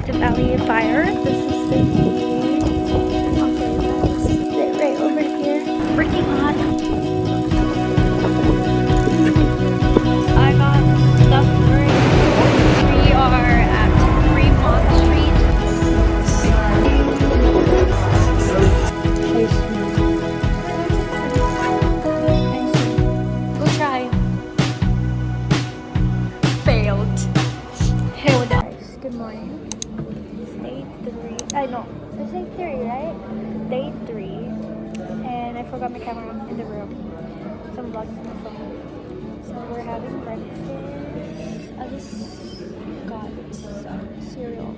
the Valley of Fire. This is the view. Okay, right over here. Freaking hot. I got stuff for it. We are at Fremont Street. Go try. Failed. Failed. Good morning. It's day 3. I know. It's day 3, right? Day 3. And I forgot my camera in the room. So I'm vlogging my phone. So we're having breakfast. I just got some cereal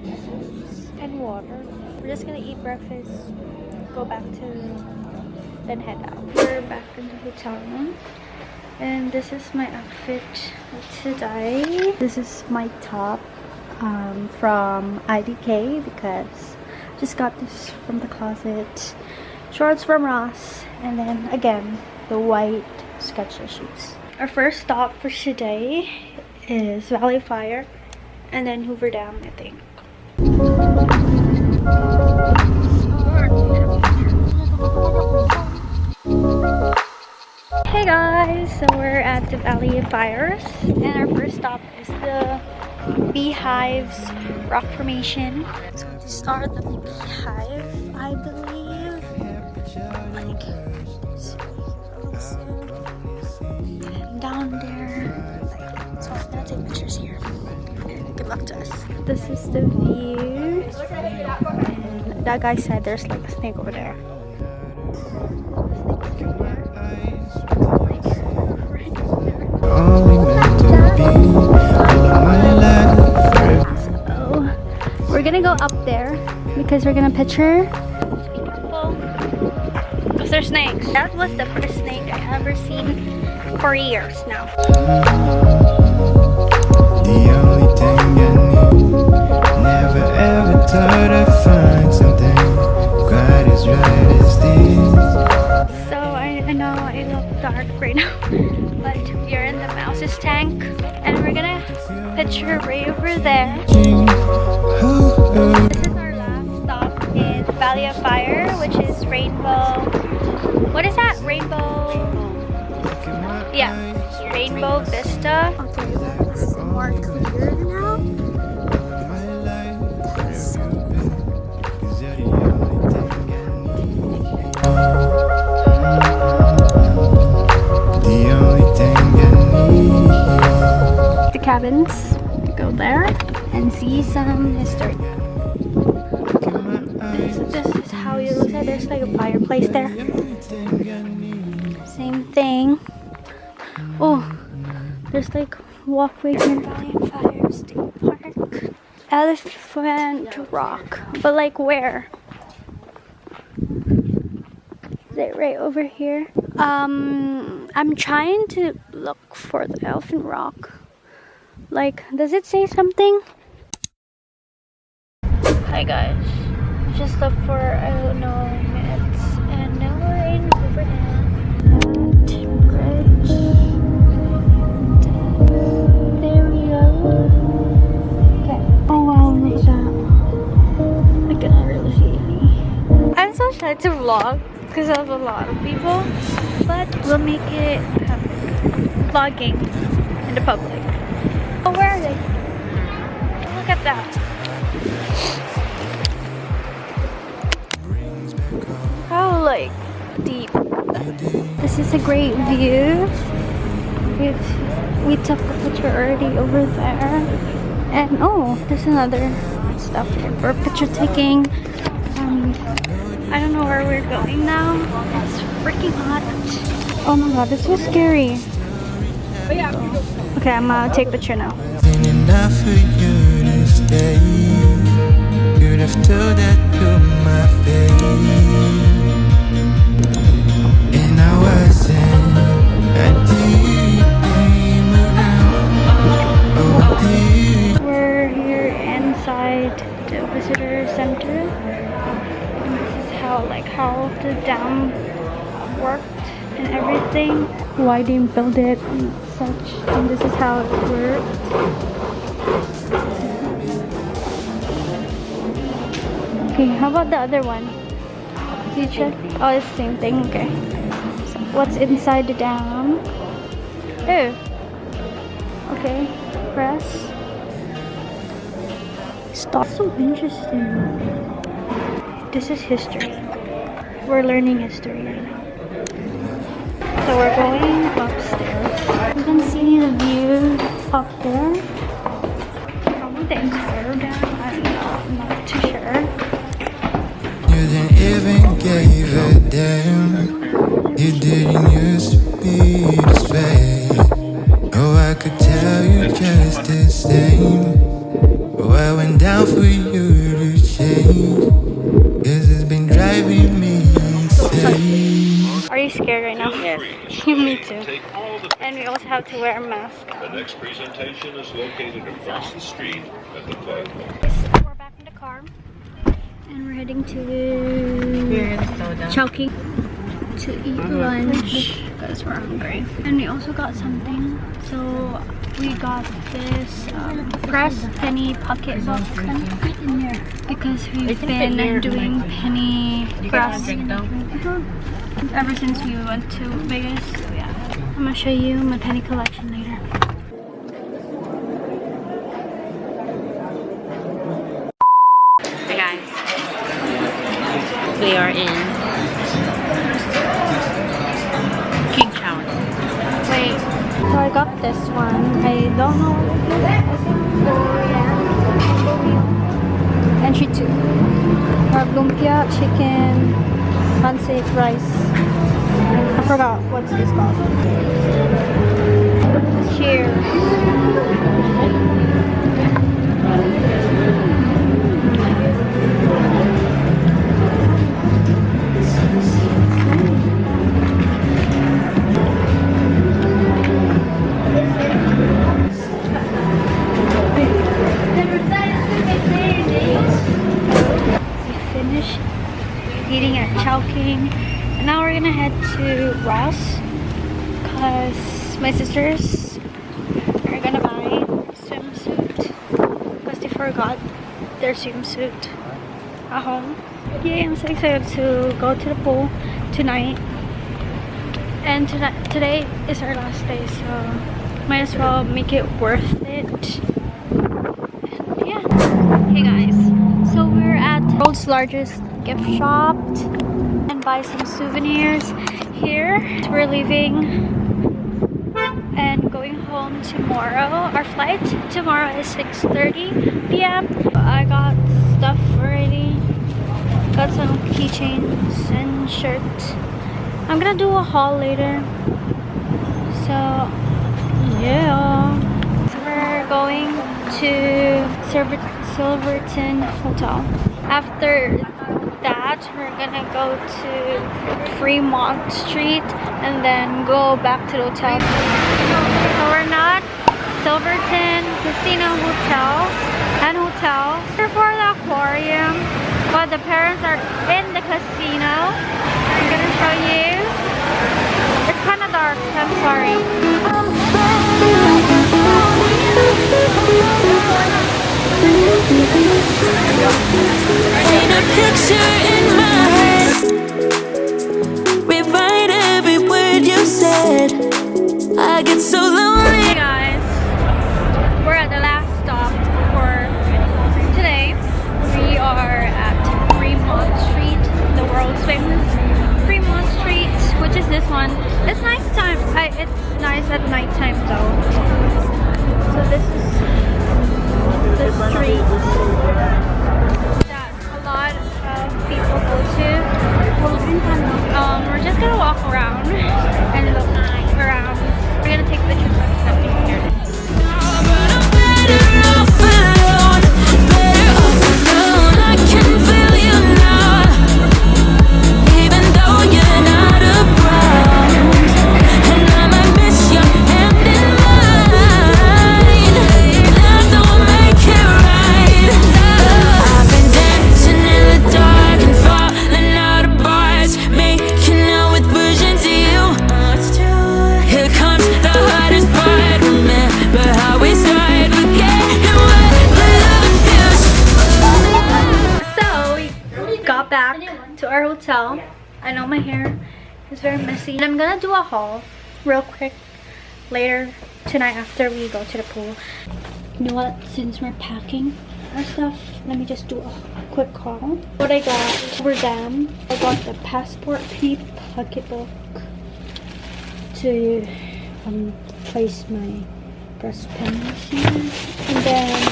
and water. We're just gonna eat breakfast, go back to, then head out. We're back in the hotel room. And this is my outfit today. This is my top from IDK because I just got this from the closet. Shorts from Ross, and then again the white Skechers shoes. Our first stop for today is Valley of Fire and then Hoover Dam, I think. Hey guys, so we're at the Valley of Fires and our first stop is the Beehive's rock formation. So these are the Beehive, I believe. Like this. And down there. Like, so I'm gonna take pictures here. Good luck to us. This is the view. And that guy said there's like a snake over there. We're gonna go up there because we're gonna picture because there's snakes. That was the first snake I ever seen for years now. The only thing I need, never ever thought I'd find something quite as right as this. So I know I look dark right now, but we're in the mouse's tank and we're gonna picture right over there. This is our last stop in Valley of Fire, which is Rainbow. What is that? Rainbow. Yeah, Rainbow Vista. Okay, that's more clear now. The cabins. Go there and see some history. This is how you look at it. There's like a fireplace there. Same thing. Oh, there's like walkway in Valley of Fire State Park. Elephant Rock. But like where? Is it right over here? I'm trying to look for the Elephant Rock. Like, does it say something? Hi guys. Just left for, I don't know, minutes. And now we're in Hoover Dam. Bridge. There we go. Okay. Oh wow, look at that. I cannot really see any. I'm so shy to vlog because of a lot of people. But we'll make it vlogging in the public. Oh, where are they? Look at that. How like deep. This is a great view. We took a picture already over there. And oh, there's another stuff here for picture taking. I don't know where we're going now. It's freaking hot. Oh my god, this was scary. Okay, I'm gonna take a picture now. Enough for you to stay. You'd have told that to my face. And I wasn't We're here inside the visitor center. And this is how the dam worked and everything. Why they build it and such. And this is how it worked. Okay, how about the other one? You check? Oh, it's the same thing. Okay. So what's inside the dam? Oh. Okay. Press. Stop. So interesting. This is history. We're learning history right now. So we're going upstairs. You can see the view up there. Probably the entire dam. I don't know. I'm not too sure. You didn't even give a damn. You didn't used to be this way. Oh, I could tell you just the same. Oh, I went down for you to change. 'Cause it's been driving me insane. Are you scared right now? Yes. Me too. And we also have to wear a mask. The next presentation is located across the street at the platform. We're back in the car. And we're heading to Chowking to eat lunch because we're hungry. And we also got something. So we got this pressed penny pocketbook because we've been doing penny press ever since we went to Vegas. So yeah, I'm gonna show you my penny collection later. Hi guys, we are in King Tower. Wait, so I got this one. I don't know what it is. I think entry 2. Lumpia, chicken, pancit, rice. I forgot what's this called. Cheers. Eating at Chowking, and now we're gonna head to Ross because my sisters are gonna buy swimsuit because they forgot their swimsuit at home. Yay, I'm so excited to go to the pool tonight, and today is our last day, so might as well make it worth it. And yeah, hey guys, so we're at the world's largest gift shop and buy some souvenirs here. We're leaving and going home tomorrow. Our flight tomorrow is 6:30 p.m. I got stuff already. Got some keychains and shirts. I'm gonna do a haul later. So yeah. So we're going to Silverton Hotel. After that, we're gonna go to Fremont Street and then go back to the hotel. So we're not Silverton Casino Hotel. We're for the aquarium, but the parents are in the casino. I'm gonna show you. It's kind of dark, I'm sorry. Paint a picture in my head, rewrite every word you said. I get so lonely. Hey guys, we're at the last stop for today. We are at Fremont Street, the world's famous Fremont Street, which is this one. It's nice time. It's nice at nighttime though. So this is the street. got back to our hotel. I know my hair is very messy. And I'm gonna do a haul real quick later tonight after we go to the pool. You know what? Since we're packing our stuff, let me just do a quick haul. What I got: Hoover Dam. I got the passport pocketbook to place my breast pen here. And then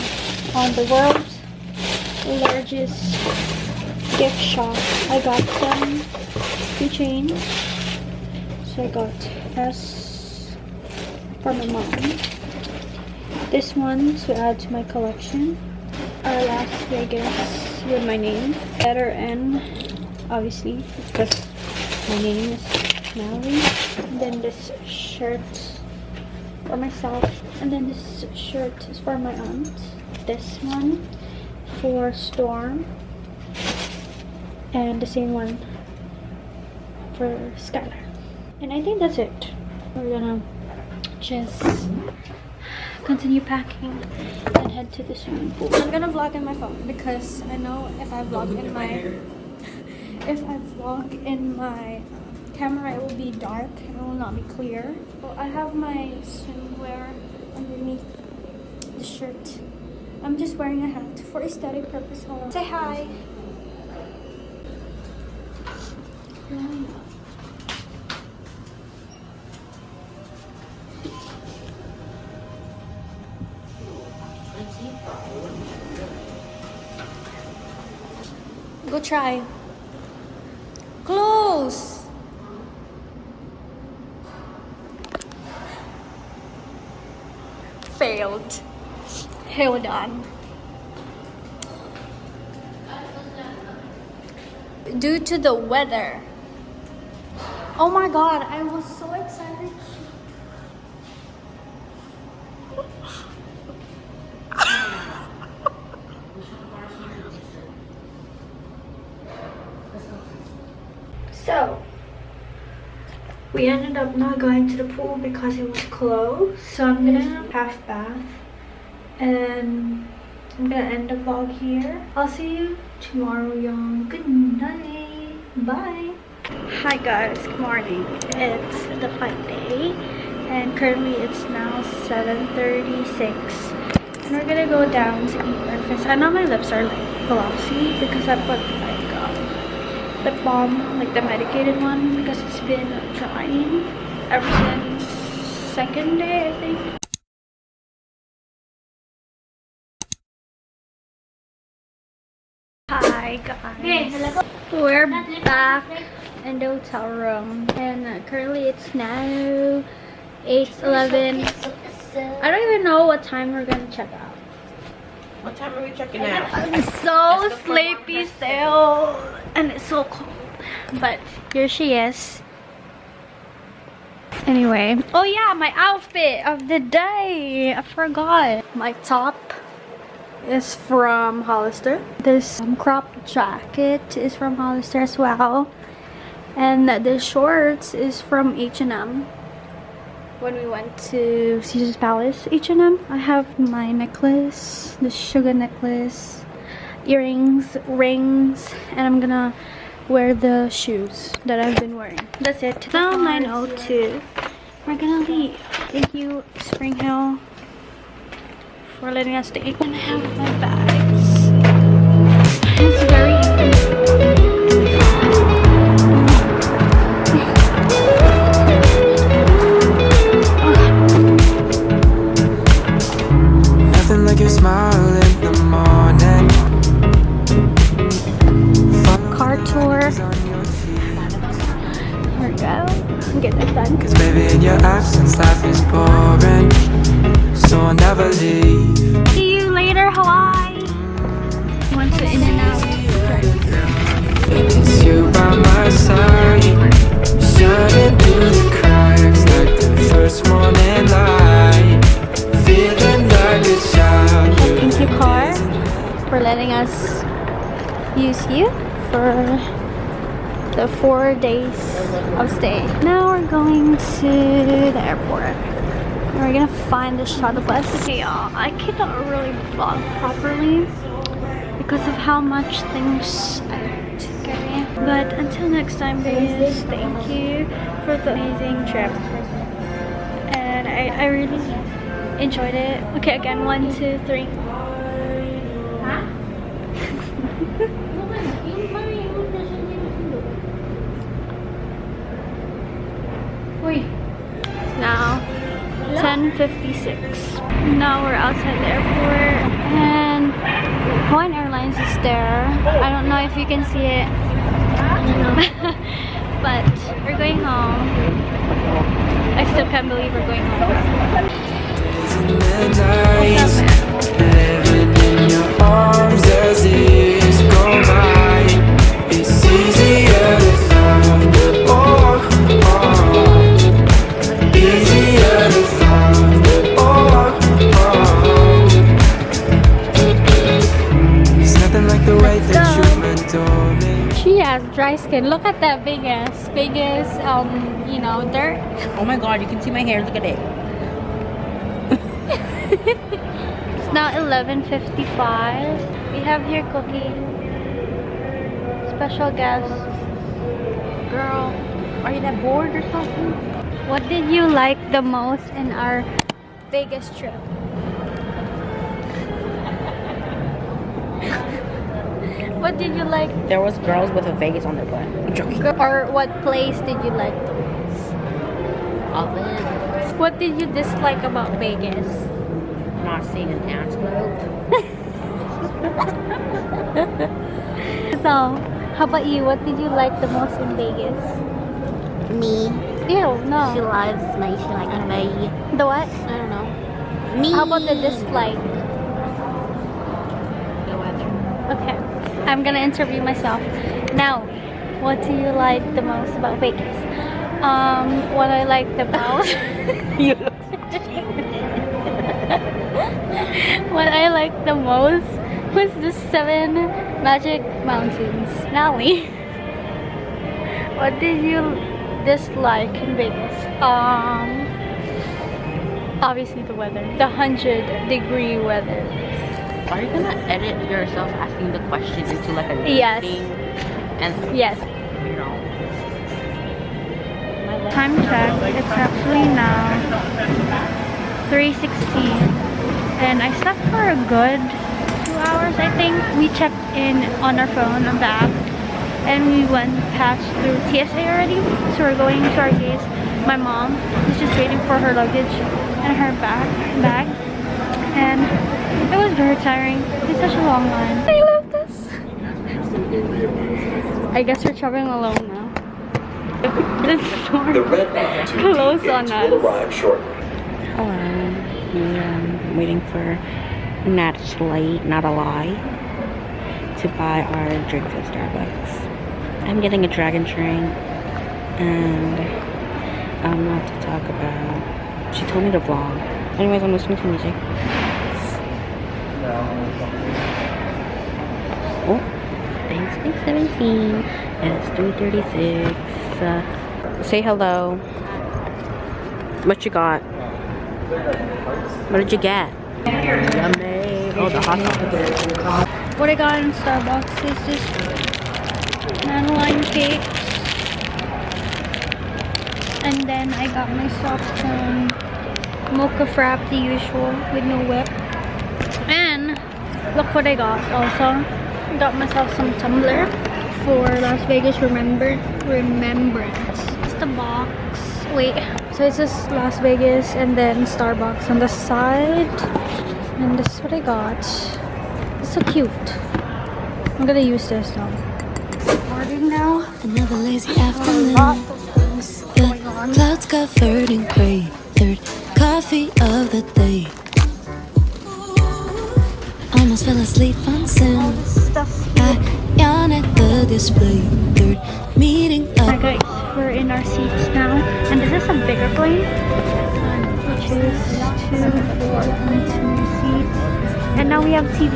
on the world's largest gift shop, I got some keychains. So I got S for my mom. This one to add to my collection. Our Las Vegas with my name. Letter N, obviously, because my name is Natalie. And then this shirt for myself. And then this shirt is for my aunt. This one for Storm. And the same one for Skylar. And I think that's it. We're gonna just continue packing and head to the swimming pool. I'm gonna vlog in my phone because I know if I vlog in my camera, it will be dark and it will not be clear. Well, I have my swimwear underneath the shirt. I'm just wearing a hat for aesthetic purpose. Hold on. Say hi. Go try. Close. Failed. Hold on. Due to the weather. Oh my god, I was so excited. So, we ended up not going to the pool because it was closed. So I'm gonna half bath and I'm gonna end the vlog here. I'll see you tomorrow, y'all. Good night. Bye. Hi guys, good morning. It's the flight day and currently it's now 7:36 and we're gonna go down to eat breakfast. I know my lips are like glossy because I put like lip balm, like the medicated one, because it's been drying ever since second day, I think. Hi guys, we're back in the hotel room and currently it's now 8:11. I don't even know what time we're gonna check out. What time are we checking out? I'm so sleepy still and it's so cold, but here she is. Anyway, oh yeah, my outfit of the day, I forgot. My top is from Hollister. This crop jacket is from Hollister as well, and the shorts is from H&M. When we went to Caesar's Palace, H&M. I have my necklace, the sugar necklace, earrings, rings, and I'm gonna wear the shoes that I've been wearing. That's it. Now 9:02. We're gonna leave. Thank you, Spring Hill, for letting us stay. I'm gonna have my bags. It's very Like a smile in the morning. car tour. Here we go. Get that done. Cause baby, in your absence, life is boring. So I'll never leave. See you later, Hawaii. Once in and out. It's you by my side, shining through the cracks like the first morning light. Feeling like a child. Thank you, car, for letting us use you for the 4 days of stay. Now we're going to the airport. We're gonna find the shuttle bus. Okay, y'all, I cannot really vlog properly because of how much things I Okay, but until next time, guys, thank you for the amazing trip, and I really enjoyed it. Okay, again, 1, 2, 3. It's now 10:56. Now we're outside the airport, and Hawaiian Airlines is there. I don't know if you can see it, but we're going home. I still can't believe we're going home. What's up, man? Living in your arms as years go by. It's easier to find. Easier to find. It's nothing like the way that you adore me. She has dry skin. Look at that big ass, you know, dirt. Oh my god, you can see my hair. Look at it. It's now 11:55. We have here Cookie. Special guest. Girl, are you that bored or something? What did you like the most in our Vegas trip? What did you like? There was girls with a Vegas on their butt. I'm joking. Or what place did you like the most? All of it. What did you dislike about Vegas? Not seeing an antelope. So, how about you? What did you like the most in Vegas? Me. Ew, no. She likes me. She likes me. The what? I don't know. Me. How about the dislike? The weather. Okay, I'm gonna interview myself. Now, what do you like the most about Vegas? What I like the most. You look What I like the most was the 7 magic mountains. Natalie, what did you dislike in Vegas? Obviously the weather, the 100-degree weather. Are you gonna edit yourself asking the questions into like a Yes. thing? And Yes. you know. Time check. It's actually now 3:16, and I slept for a good 2 hours, I think. We checked in on our phone on the app, and we went past through TSA already. So we're going to our gates. My mom is just waiting for her luggage and her bag, and it was very tiring. It's such a long line. I love this. I guess we're traveling alone now. This store close on us. Hello. I'm waiting for Natalie to buy our drinks at Starbucks. I'm getting a dragon train, and not to talk about. She told me to vlog. Anyways, I'm listening to music. Oh, thanks, 17. And it's 3:36. Say hello. What you got? What did you get? Yummy. Oh, the hot dog. What I got in Starbucks is just Natalie cakes, and then I got myself some mocha frap, the usual, with no whip. And look what I got also. I got myself some tumbler for Las Vegas remembrance. It's the box. Wait. So it's just Las Vegas and then Starbucks on the side. And this is what I got. It's so cute. I'm gonna use this now. Morning now. Another lazy afternoon. The clouds covered in gray. Third coffee of the day. Almost fell asleep on Sims. I yawn at the display. Third meeting up. Hi guys, we're in our seats now, and this is a bigger plane, which is 2, 4, and 2 seats, and now we have TV.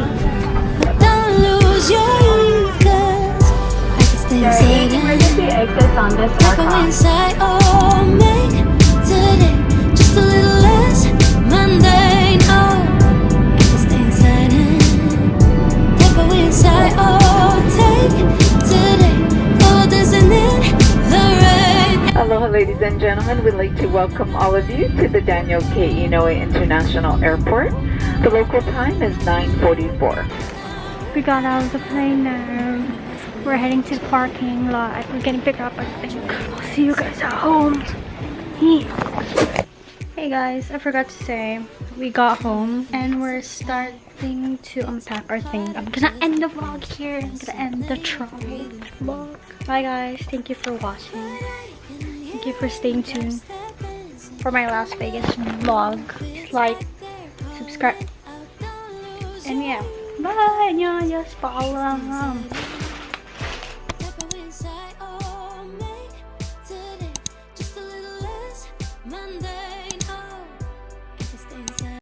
Don't lose your youth, 'cause I can stay inside. Emergency exits on this Go inside, oh, make today just a little less mundane. Oh, I can stay inside and go inside, oh, take today Ladies and gentlemen, we'd like to welcome all of you to the Daniel K. Inouye International Airport. The local time is 9:44. We got out of the plane now. We're heading to the parking lot. We're getting picked up, I think. I'll see you guys at home. Hey guys, I forgot to say, we got home and we're starting to unpack our things. I'm gonna end the vlog here. I'm gonna end the travel vlog. Bye guys, thank you for watching. Thank you for staying tuned for my Las Vegas vlog. Like, subscribe, and yeah, bye. Just follow.